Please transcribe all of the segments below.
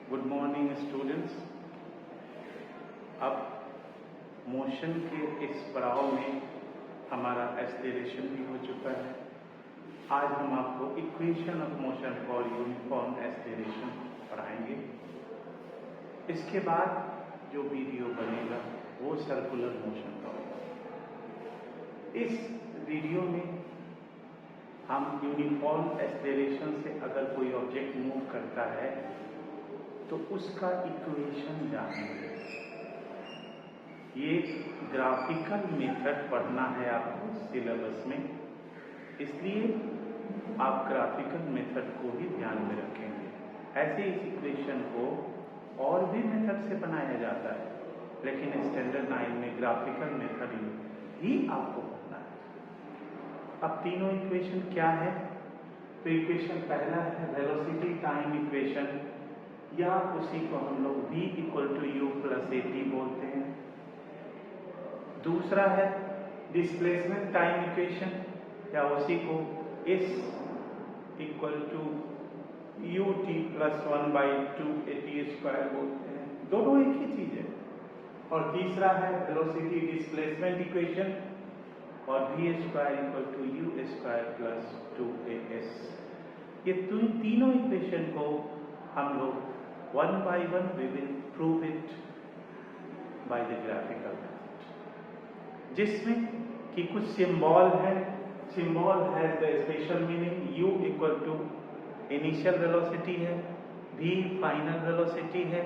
Good morning students. अब motion के इस पड़ाव में हमारा एक्सेलरेशन भी हो चुका है। आज हम आपको equation of motion for uniform acceleration पढ़ाएंगे। इसके बाद जो वीडियो बनेगा वो सर्कुलर मोशन का होगा। इस वीडियो में हम यूनिफॉर्म एक्सेलरेशन से अगर कोई ऑब्जेक्ट मूव करता है तो उसका इक्वेशन जानेंगे। ये ग्राफिकल मेथड पढ़ना है आपको सिलेबस में, इसलिए आप ग्राफिकल मेथड को भी ध्यान में रखेंगे। ऐसे इस इक्वेशन को और भी मेथड से बनाया जाता है, लेकिन स्टैंडर्ड 9 में ग्राफिकल मेथड ही आपको पढ़ना है। अब तीनों इक्वेशन क्या है? तो इक्वेशन पहला है वेलोसिटी टाइम इक्वेशन, या उसी को हम लोग v = u + at बोलते हैं। दूसरा है डिस्प्लेसमेंट टाइम इक्वेशन, या उसी को s = ut + 1/2at² बोलते हैं। दोनों एक ही चीज है। और तीसरा है वेलोसिटी डिस्प्लेसमेंट इक्वेशन, और v² = u² + 2as। ये तीनों इक्वेशन को हम लोग one by one we will prove it by the graphical method, जिसमें कि कुछ सिंबल है। Symbol has the special meaning. u = initial velocity है, v फाइनल वेलोसिटी है,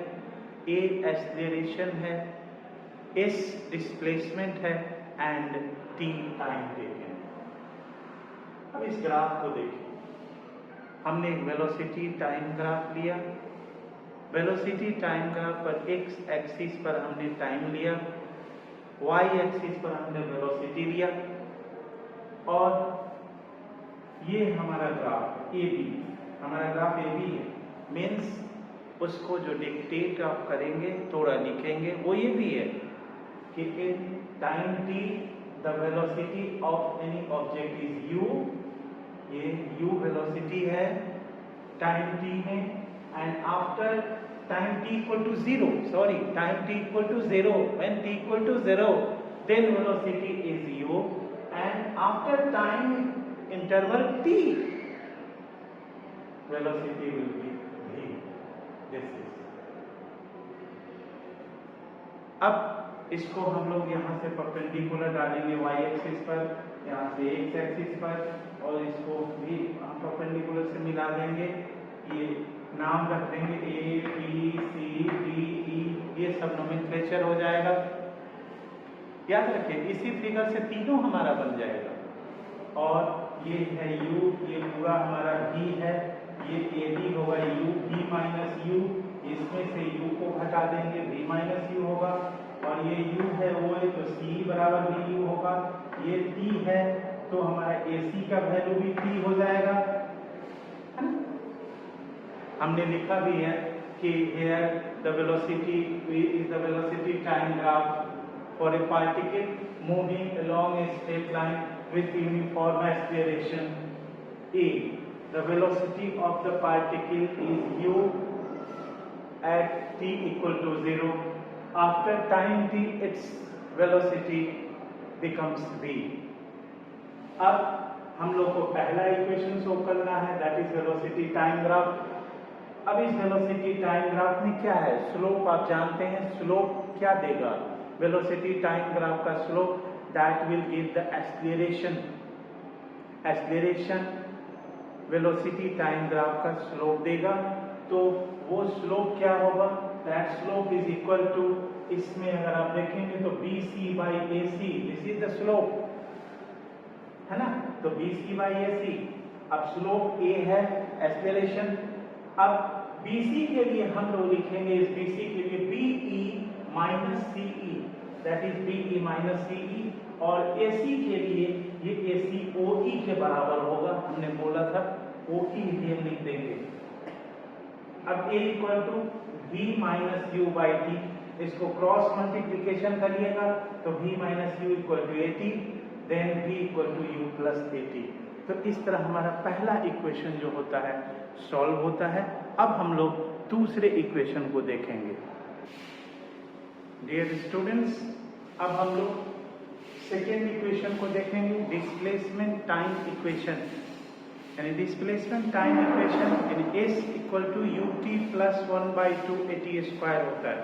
a एक्सेलरेशन है, s डिस्प्लेसमेंट है एंड t टाइम टेकन। अब इस ग्राफ को देखिए। हमने एक वेलोसिटी टाइम ग्राफ लिया। वेलोसिटी टाइम ग्राफ पर x एक्सिस पर हमने टाइम लिया, y एक्सिस पर हमने वेलोसिटी लिया, और ये हमारा ग्राफ AB, हमारा ग्राफ AB है। मीन्स उसको जो डिक्टेट आप करेंगे, थोड़ा लिखेंगे, वो ये भी है कि in time t the velocity of any object is u। ये u वेलोसिटी है टाइम t में, and after time t = 0, time t = 0, when t = 0, then velocity is u, and after time interval t, velocity will be v. This is। अब इसको हम लोग यहाँ से perpendicular डालेंगे y एक्सिस पर, यहाँ से x एक्सिस पर, और इसको भी हम परपेंडिकुलर से मिला देंगे। ये नाम रख देंगे A, B, C, D, E, ये सब नोमेनक्लेचर हो जाएगा। याद रखिए, इसी फिगर से तीनों हमारा बन जाएगा। और ये है U, ये पूरा हमारा V है, ये AB होगा U, V - U, इसमें से U को हटा देंगे, V - U होगा। और ये U है वो है, तो C = VU होगा। ये T है तो हमारा AC का वैल्यू भी T हो जाएगा। हमने लिखा भी है कि here the velocity is the velocity time graph for a particle moving along a straight line with uniform acceleration a. The velocity of the particle is u at t = 0. After time t, its velocity becomes v. अब हम लोग को पहला equation show करना है, that is velocity time graph. अब इस velocity time graph में क्या है? स्लोप आप जानते हैं। स्लोप क्या देगा? वेलोसिटी टाइम ग्राफ का slope that will give the acceleration. Acceleration velocity time graph का स्लोप देगा। तो वो स्लोप क्या होगा? That slope is equal to, इसमें अगर आप देखेंगे तो BC/AC, this is the slope, है ना? तो BC/AC। अब स्लोप A है, एक्सेलरेशन। अब BC के लिए हम लोग लिखेंगे, इस BC के लिए BE - CE, that is BE - CE। और AC के लिए ये AC OE के बराबर होगा। हमने बोला था OE भी हम लिख देंगे। अब A = V - U/T, इसको क्रॉस मल्टीप्लिकेशन करिएगा तो V - U = 80, then V = U + 80। तो इस तरह हमारा पहला इक्वेशन जो होता है सॉल्व होता है। अब हम लोग दूसरे इक्वेशन को देखेंगे। डियर स्टूडेंट्स, अब हम लोग सेकेंड इक्वेशन को देखेंगे, डिस्प्लेसमेंट टाइम इक्वेशन। यानी डिस्प्लेसमेंट टाइम इक्वेशन यानी s equal to ut plus 1/2 at² होता है।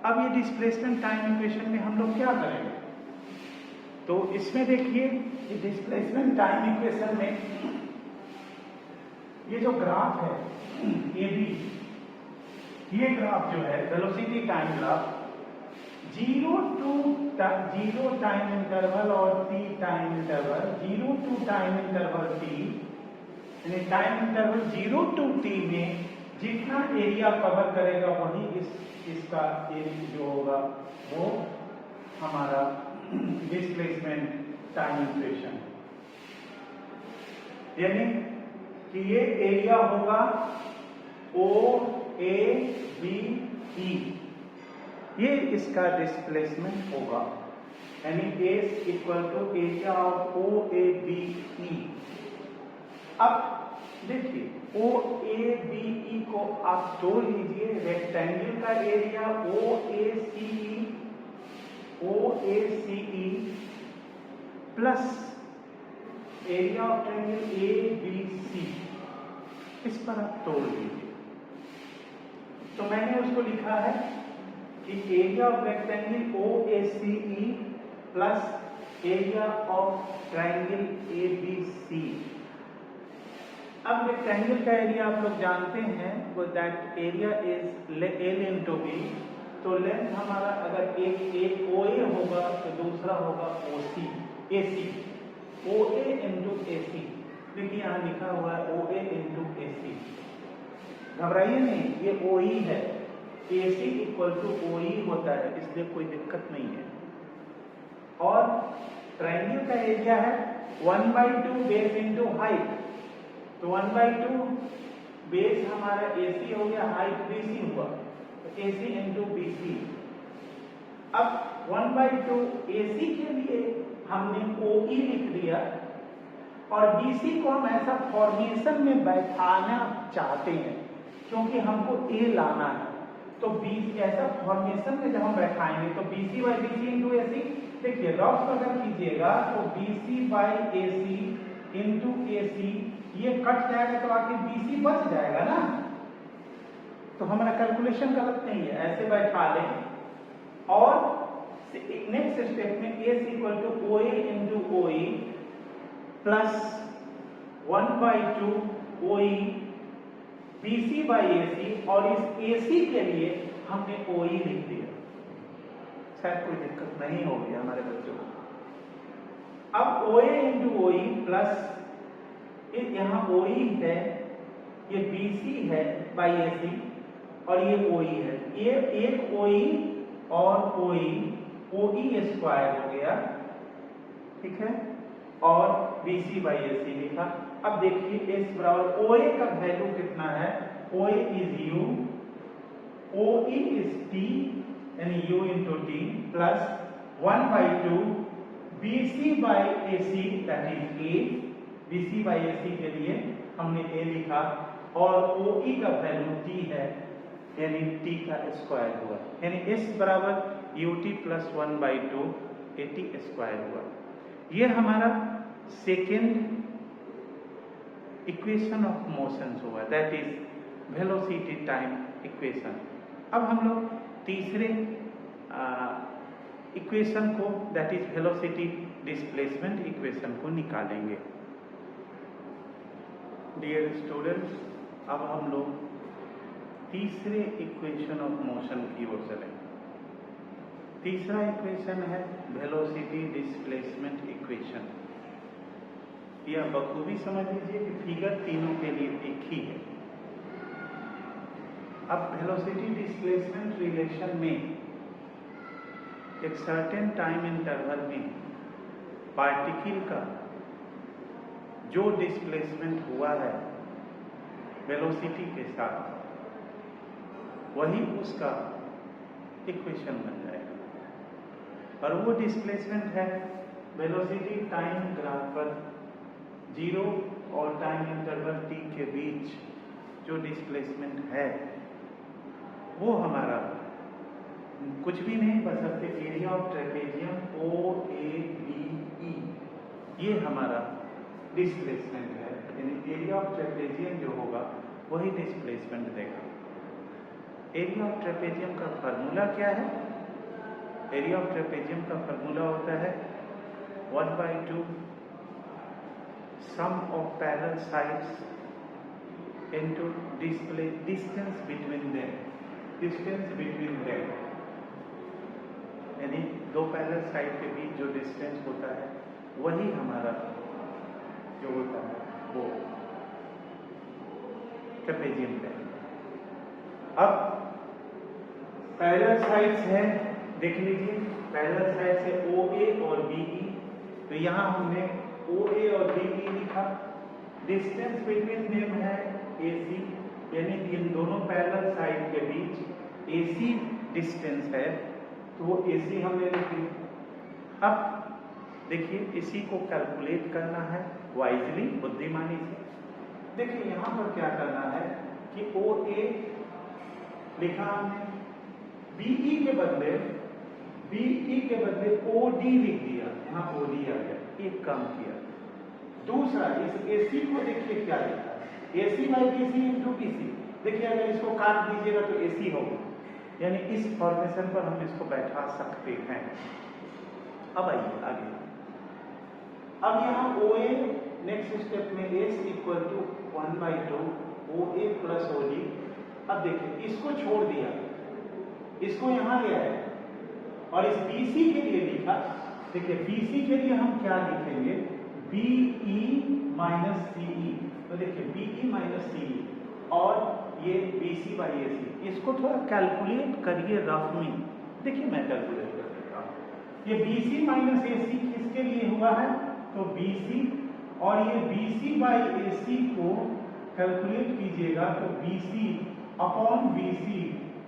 अब ये डिस्प्लेसमेंट टाइम इक्वेशन में हम लोग क्या करेंगे, तो इसमें देखिए ये डिस्प्लेसमेंट टाइम इक्वेशन में ये जो ग्राफ है ये भी, ये ग्राफ जो है velocity time graph 0 time interval और t time interval, 0 to time interval t, यानी टाइम इंटरवल 0 to t में जितना एरिया कवर करेगा वही इसका एरिया जो होगा वो हमारा डिस्प्लेसमेंट टाइम इक्वेशन। यानी कि ये एरिया होगा OABE, ये इसका डिस्प्लेसमेंट होगा। यानी S equal to area of OABE। अब देखिए OABE को आप जोड़ लीजिए, रेक्टेंगल का area OACE plus area of triangle ABC, इस पर आप तोड़ लीजिए। तो मैंने उसको लिखा है कि area of rectangle OACE plus area of triangle ABC। अब रेक्टेंगल का एरिया आप लोग जानते हैं, वो that area is L into B। तो लेंथ हमारा अगर एक OA होगा तो दूसरा होगा AC, OA into AC। देखिए यहाँ लिखा हुआ है OA into AC, घबराइए नहीं, ये OE है, AC इक्वल टू OE होता है, इसलिए कोई दिक्कत नहीं है। और ट्रायंगल का एरिया है 1/2 बेस इंटू हाइट, तो 1/2 बेस हमारा AC हो गया, हाइट BC हुआ, तो AC इंटू BC। अब 1/2 AC के लिए हमने OE लिख दिया और BC को हम ऐसा फॉर्मेशन में बैठाना चाहते हैं क्योंकि हमको A लाना है। तो BC ऐसा फॉर्मेशन में जब हम बैठाएंगे तो BC/BC इंटू AC, देखिए रफ अगर कीजिएगा तो BC/AC इंटू AC ये कट जाएगा तो आखिर BC बच जाएगा ना। तो हमारा कैलकुलेशन गलत नहीं है, ऐसे बैठा लें। और नेक्स्ट स्टेप में S equal to OA into OE plus 1/2 OE BC/AC, और इस AC के लिए हमने OE लिख दिया। शायद कोई दिक्कत नहीं होगी हमारे बच्चों को। अब OA इंटू OE प्लस यहाँ OE है, ये BC है बाई AC और ये OE है, ये एक OE और OE स्क्वायर हो गया, ठीक है, और BC/AC लिखा। अब देखिए S बराबर OA का वैल्यू कितना है, OA is U, OE is T यानी U into T plus 1/2 BC/AC that is A। BC/AC के लिए हमने A लिखा और OE का वैल्यू T है यानी T का स्क्वायर हुआ, यानी S बराबर UT प्लस 1/2 AT स्क्वायर हुआ। ये हमारा सेकेंड इक्वेशन ऑफ मोशन हुआ, that is velocity time equation. अब हम लोग तीसरे इक्वेशन को, that is velocity displacement equation को निकालेंगे। डियर स्टूडेंट्स, अब हम लोग तीसरे इक्वेशन ऑफ मोशन की ओर चलें। तीसरा इक्वेशन है वेलोसिटी डिस्प्लेसमेंट इक्वेशन। यह बखूबी समझ लीजिए कि फिगर तीनों के लिए एक ही है। अब वेलोसिटी डिस्प्लेसमेंट रिलेशन में एक सर्टेन टाइम इंटरवल में पार्टिकल का जो डिस्प्लेसमेंट हुआ है वेलोसिटी के साथ, वही उसका इक्वेशन बन जाएगा। और वो डिस्प्लेसमेंट है वेलोसिटी टाइम ग्राफ पर 0 और टाइम इंटरवल t के बीच जो डिस्प्लेसमेंट है वो हमारा कुछ भी नहीं बशर्ते एरिया ऑफ ट्रेपेजियम OABE, ये हमारा डिस्प्लेसमेंट है। यानी एरिया ऑफ ट्रेपेजियम जो होगा वही डिस्प्लेसमेंट देगा। एरिया ऑफ ट्रेपेजियम का फार्मूला क्या है? एरिया ऑफ ट्रेपेजियम का फार्मूला होता है 1/2 sum of parallel sides into distance between them, यानी दो पैरेलल साइड के बीच जो डिस्टेंस होता है वही हमारा जो होता है वो ट्रेपेजियम है। अब पैरेलल साइड्स है, देख लीजिए पैरेलल साइड से OA और BE, तो यहाँ हमने OA और BE लिखा। डिस्टेंस बिटवीन देम है AC, यानी इन दोनों पैरेलल साइड के बीच AC डिस्टेंस है, तो वो AC हमने लिखी। अब देखिए इसी को कैलकुलेट करना है वाइजली, बुद्धिमानी से। देखिए यहाँ पर क्या करना है कि OA लिखा हमने, BE के बदले OD लिख दिया, यहाँ OD आ गया, एक काम किया। दूसरा इस AC को देखिए क्या लिखा है, AC by BC into BC। देखिए अगर इसको काट दीजिएगा तो AC होगा, यानी इस फॉर्मेशन पर हम इसको बैठा सकते हैं। अब आइए आगे, अब यहाँ OA नेक्स्ट स्टेप में S equal to 1/2 OA plus OD। अब देखिए इसको छोड़ दिया, इसको यहाँ ले आए और इस BC के लिए लिखा। देखिए BC के लिए हम क्या लिखेंगे, BE माइनस CE। तो देखिए BE माइनस CE और ये BC बाई AC। इसको थोड़ा कैलकुलेट करिए रफ में। देखिए मैं कैलकुलेट कर देता हूँ। ये BC माइनस AC किसके लिए हुआ है, तो BC, और ये BC बाई AC को कैलकुलेट कीजिएगा तो BC upon BC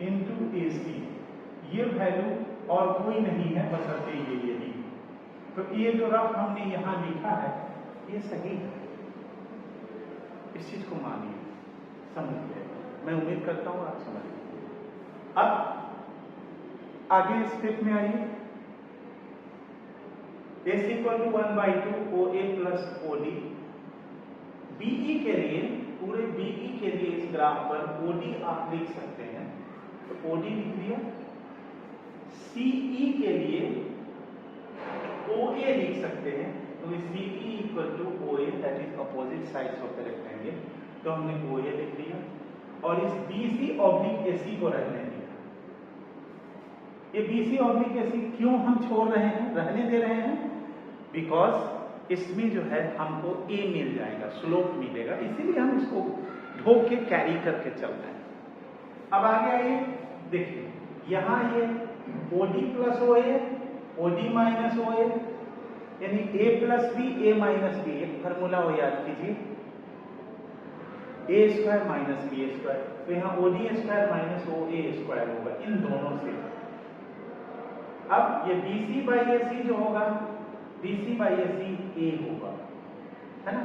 into AC, ये वैल्यू और कोई नहीं है बशर्ते ये यही। तो ये जो रफ हमने यहाँ लिखा है ये सही है, इस चीज को मानिए, समझिए। मैं उम्मीद करता हूँ आप समझ लीजिए। अब आगे स्टेप में आइए। S equal to 1/2 OA plus OD। BE के लिए, पूरे BE के लिए इस ग्राफ पर OD आप लिख सकते हैं, तो OD लिख दिया। CE के लिए OA लिख सकते हैं, तो CE equal to OA, that is opposite sides of the rectangle, तो हमने OA लिख दिया। और इस BC ऑब्लिक AC को रहने दिया। ये BC ऑब्लिक AC क्यों हम छोड़ रहे हैं, रहने दे रहे हैं, बिकॉज इसमें जो है हमको A मिल जाएगा, स्लोप मिलेगा, इसीलिए हम इसको ढो के कैरी करके चल रहे हैं। अब आगे आइए, देखिए यहाँ ये OD plus OA, OD minus OA, यानी A plus B A minus B, एक फॉर्मूला हो याद कीजिए, A square minus B square. तो यहाँ OD square minus OA square होगा इन दोनों से। अब ये BC बाई AC जो होगा, BC बाई AC A होगा, है ना।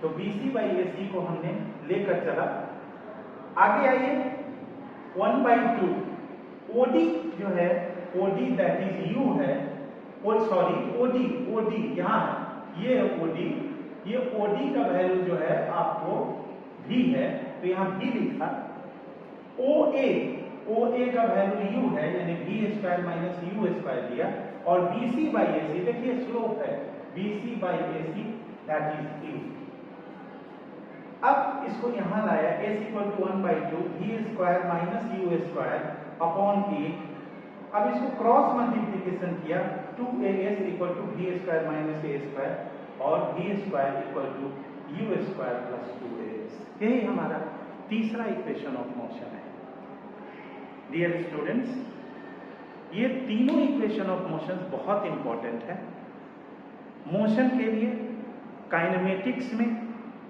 तो BC बाई AC को हमने लेकर चला। आगे आइए 1/2 OD जो है, OD दैट इज U है, OD यहाँ है, ये OD, ये OD का वैल्यू जो है आपको V है, तो यहाँ V लिखा। OA का वैल्यू U है, यानी V square minus U square दिया। और BC बाई AC, देखिए स्लोप है, BC by AC that is U। अब इसको यहाँ लाया, S equal to 1/2 V square minus U square upon A। अब इसको क्रॉस मल्टीप्लीकेशन किया, 2AS equal to V square minus A square और V square equal to U square plus 2AS। यही हमारा तीसरा इक्वेशन ऑफ मोशन है। Dear students, ये तीनों इक्वेशन ऑफ मोशन बहुत इंपॉर्टेंट है मोशन के लिए। काइनेमेटिक्स में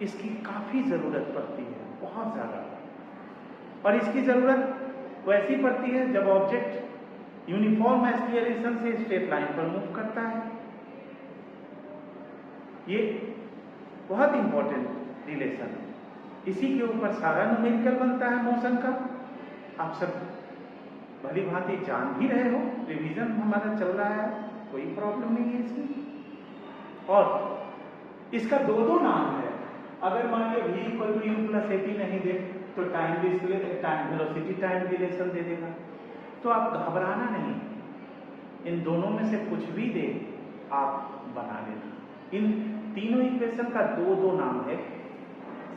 इसकी काफी जरूरत पड़ती है, बहुत ज्यादा। और इसकी जरूरत वैसी पड़ती है जब ऑब्जेक्ट यूनिफॉर्म एक्सीलरेशन से स्ट्रेट लाइन पर मूव करता है। ये बहुत इंपॉर्टेंट रिलेशन है। इसी के ऊपर सारा न्यूमेरिकल बनता है मोशन का। आप सब भली भांति जान भी रहे हो, रिवीजन हमारा चल रहा है, कोई प्रॉब्लम नहीं है इसमें। और इसका दो नाम है। अगर मान लो v equal to U plus AT नहीं दे तो टाइम वेलोसिटी टाइम रिलेशन दे देगा। तो आप घबराना नहीं, इन दोनों में से कुछ भी दे आप बना लेना। इन तीनों इक्वेशन का दो नाम है।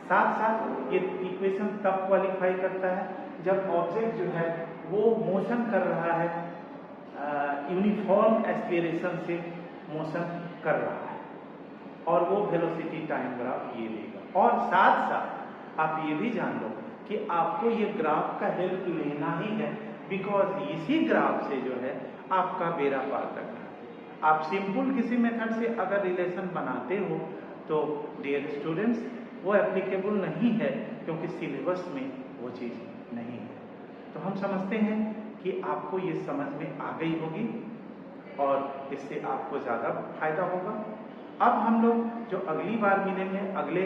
साथ साथ ये इक्वेशन तब क्वालिफाई करता है जब ऑब्जेक्ट जो है वो मोशन कर रहा है, यूनिफॉर्म एक्सीलरेशन से मोशन कर रहा है, और वो वेलोसिटी टाइम ग्राफ ये देगा। और साथ साथ आप ये भी जान लो कि आपको ये ग्राफ का हेल्प लेना ही है, बिकॉज इसी ग्राफ से जो है आपका बेड़ा पार करना है। आप सिंपल किसी मेथड से अगर रिलेशन बनाते हो तो डियर स्टूडेंट्स वो एप्लीकेबल नहीं है, क्योंकि सिलेबस में वो चीज़ नहीं है। तो हम समझते हैं कि आपको ये समझ में आ गई होगी और इससे आपको ज़्यादा फायदा होगा। अब हम लोग जो अगली बार मिलेंगे, अगले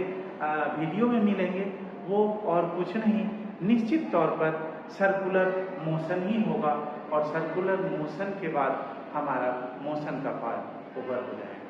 वीडियो में मिलेंगे, वो और कुछ नहीं, निश्चित तौर पर सर्कुलर मोशन ही होगा, और सर्कुलर मोशन के बाद हमारा मोशन का पार्ट ओवर हो जाएगा।